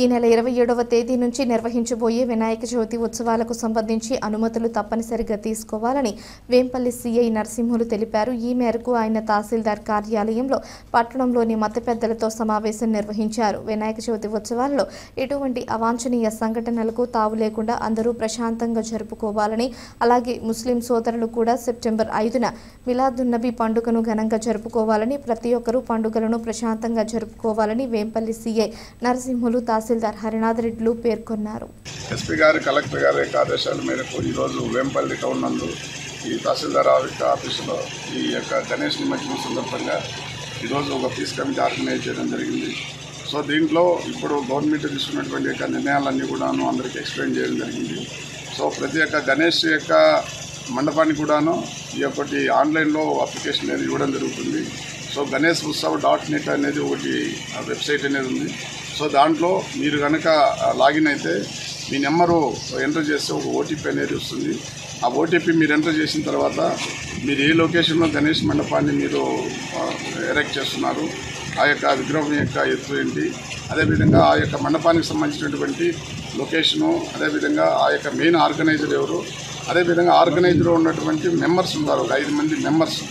ఈ నెల 27వ తేదీ నుంచి నిర్వహించబోయే వినాయక చవితి ఉత్సవాలకు సంబంధించి అనుమతులు తప్పనిసరిగా తీసుకోవాలని వేంపల్లి సీఐ నరసింహులు తెలిపారు. ఈ మేరకు ఆయన తహసీల్దార్ కార్యాలయంలో పట్టణంలోని మత పెద్దలతో సమావేశం నిర్వహించారు. వినాయక చవితి ఉత్సవాల్లో ఎటువంటి అవాంఛనీయ సంఘటనలకు తావు లేకుండా అందరూ ప్రశాంతంగా జరుపుకోవాలని, అలాగే ముస్లిం సోదరులు కూడా సెప్టెంబర్ 5న మిలాదున్నబీ పండుగను ఘనంగా జరుపుకోవాలని, ప్రతి ఒక్కరూ పండుగలను ప్రశాంతంగా జరుపుకోవాలని వేంపల్లి సీఐ నరసింహులు తహసీల్దార్ హరినాథ్ రెడ్డిలు పేర్కొన్నారు. ఎస్పీ గారి, కలెక్టర్ గారి ఆదేశాల మేరకు ఈరోజు వేంపల్లి టౌన్ నందు ఈ తహసీల్దార్ ఆఫీసులో ఈ యొక్క గణేష్ నిమజ్జనం సందర్భంగా ఈరోజు ఒక పీస్ కమిటీ ఆర్గనైజ్ చేయడం జరిగింది. సో దీంట్లో ఇప్పుడు గవర్నమెంట్ తీసుకున్నటువంటి యొక్క నిర్ణయాలన్నీ కూడాను అందరికీ ఎక్స్ప్లెయిన్ చేయడం జరిగింది. సో ప్రతి ఒక్క గణేష్ యొక్క మండపానికి కూడాను ఈ ఒకటి ఆన్లైన్లో అప్లికేషన్ అనేది ఇవ్వడం జరుగుతుంది. సో గణేష్ ఉత్సవ్ .net అనేది ఒకటి వెబ్సైట్ అనేది ఉంది. సో దాంట్లో మీరు కనుక లాగిన్ అయితే మీ నెంబరు ఎంటర్ చేస్తే ఒక ఓటీపీ అనేది వస్తుంది. ఆ ఓటీపీ మీరు ఎంటర్ చేసిన తర్వాత మీరు ఏ లొకేషన్లో గణేష్ మండపాన్ని మీరు ఎరెక్ట్ చేస్తున్నారు, ఆ యొక్క విగ్రహం యొక్క ఎత్తు ఏంటి, అదేవిధంగా ఆ యొక్క మండపానికి సంబంధించినటువంటి లొకేషను, అదేవిధంగా ఆ యొక్క మెయిన్ ఆర్గనైజర్ ఎవరు, అదేవిధంగా ఆర్గనైజర్లో ఉన్నటువంటి మెంబర్స్ ఉన్నారు, ఒక 5 మంది మెంబర్స్.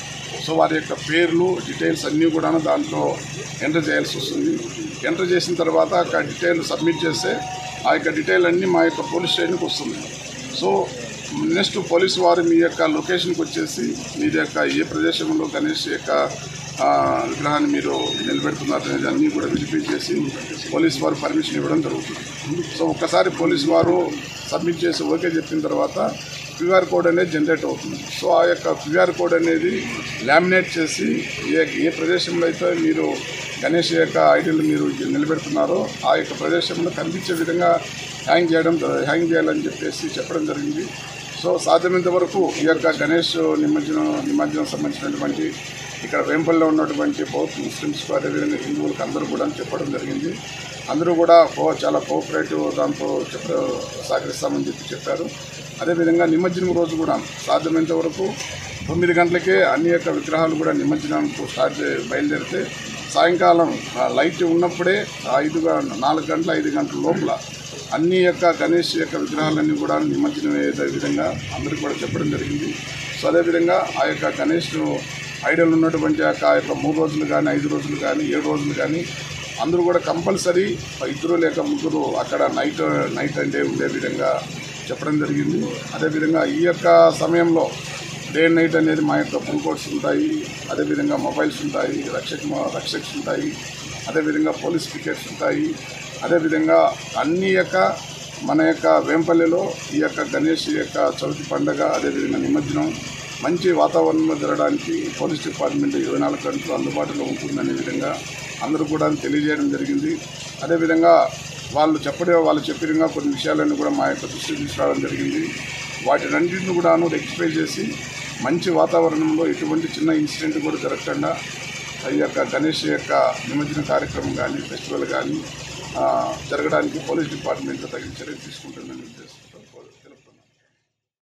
సో వారి యొక్క పేర్లు, డీటెయిల్స్ అన్నీ కూడా దాంట్లో ఎంటర్ చేయాల్సి వస్తుంది. ఎంటర్ చేసిన తర్వాత ఆ డీటెయిల్ సబ్మిట్ చేస్తే ఆ యొక్క డీటెయిల్ అన్నీ మా యొక్క పోలీస్ స్టేషన్కి వస్తుంది. సో నెక్స్ట్ పోలీసు వారు మీ యొక్క లొకేషన్కి వచ్చేసి మీ యొక్క ఏ ప్రదేశంలో గణేష్ యొక్క విగ్రహాన్ని మీరు నిలబెడుతున్నారు అనేది అన్నీ కూడా వెరిఫై చేసి పోలీసు వారు పర్మిషన్ ఇవ్వడం జరుగుతుంది. సో ఒక్కసారి పోలీసు వారు సబ్మిట్ చేసి ఓకే చెప్పిన తర్వాత క్యూఆర్ కోడ్ అనేది జనరేట్ అవుతుంది. సో ఆ యొక్క క్యూఆర్ కోడ్ అనేది లామినేట్ చేసి ఏ ప్రదేశంలో అయితే మీరు గణేష్ యొక్క ఐడీలు మీరు నిలబెడుతున్నారో ఆ యొక్క ప్రదేశంలో కనిపించే విధంగా హ్యాంగ్ చేయాలని చెప్పడం జరిగింది. సో సాధ్యమైనంత వరకు ఈ యొక్క గణేష్ నిమజ్జనం సంబంధించినటువంటి ఇక్కడ వేంపల్లిలో ఉన్నటువంటి బౌద్ధ ముస్లిమ్స్, అదేవిధంగా హిందువులకు అందరూ కూడా చెప్పడం జరిగింది. అందరూ కూడా చాలా కోఆపరేటివ్ దాంతో సహకరిస్తామని చెప్పారు. అదేవిధంగా నిమజ్జనం రోజు కూడా సాధ్యమైనంత వరకు 9 గంటలకే అన్ని యొక్క విగ్రహాలు కూడా నిమజ్జనానికి బయలుదేరితే సాయంకాలం లైట్ ఉన్నప్పుడే 4 గంటల 5 గంటల లోపల అన్ని యొక్క గణేష్ యొక్క విగ్రహాలన్నీ కూడా నిమజ్జనం అయ్యే విధంగా అందరికీ కూడా చెప్పడం జరిగింది. సో అదేవిధంగా ఆ యొక్క గణేష్ ఐడల్ ఉన్నటువంటి ఆ యొక్క 3 రోజులు కానీ 5 రోజులు కానీ 7 రోజులు కానీ అందరూ కూడా కంపల్సరీ 2 లేక 3 అక్కడ నైట్ అంటే ఉండే విధంగా చెప్పడం జరిగింది. అదేవిధంగా ఈ యొక్క సమయంలో డే అండ్ నైట్ అనేది మా యొక్క ఫోన్ కోడ్స్ ఉంటాయి, అదేవిధంగా మొబైల్స్ ఉంటాయి, రక్షక్స్ ఉంటాయి, అదేవిధంగా పోలీస్ పికెట్స్ ఉంటాయి. అదేవిధంగా అన్ని యొక్క మన యొక్క వేంపల్లిలో ఈ యొక్క గణేష్ యొక్క చవితి పండుగ, అదేవిధంగా నిమజ్జనం మంచి వాతావరణంలో జరగడానికి పోలీస్ డిపార్ట్మెంట్ 24 గంటలు అందుబాటులో ఉంటుందనే విధంగా అందరూ కూడా తెలియజేయడం జరిగింది. అదేవిధంగా వాళ్ళు చెప్పిన కొన్ని విషయాలన్నీ కూడా మా యొక్క దృష్టికి తీసుకురావడం జరిగింది. వాటినన్నింటిని కూడా రెక్టిఫై చేసి మంచి వాతావరణంలో ఎటువంటి చిన్న ఇన్సిడెంట్ కూడా జరగకుండా ఈ యొక్క గణేష్ యొక్క నిమజ్జన కార్యక్రమం కానీ ఫెస్టివల్ కానీ జరగడానికి పోలీస్ డిపార్ట్మెంట్ తగిన చర్యలు తీసుకుంటుందని ఉద్దేశం.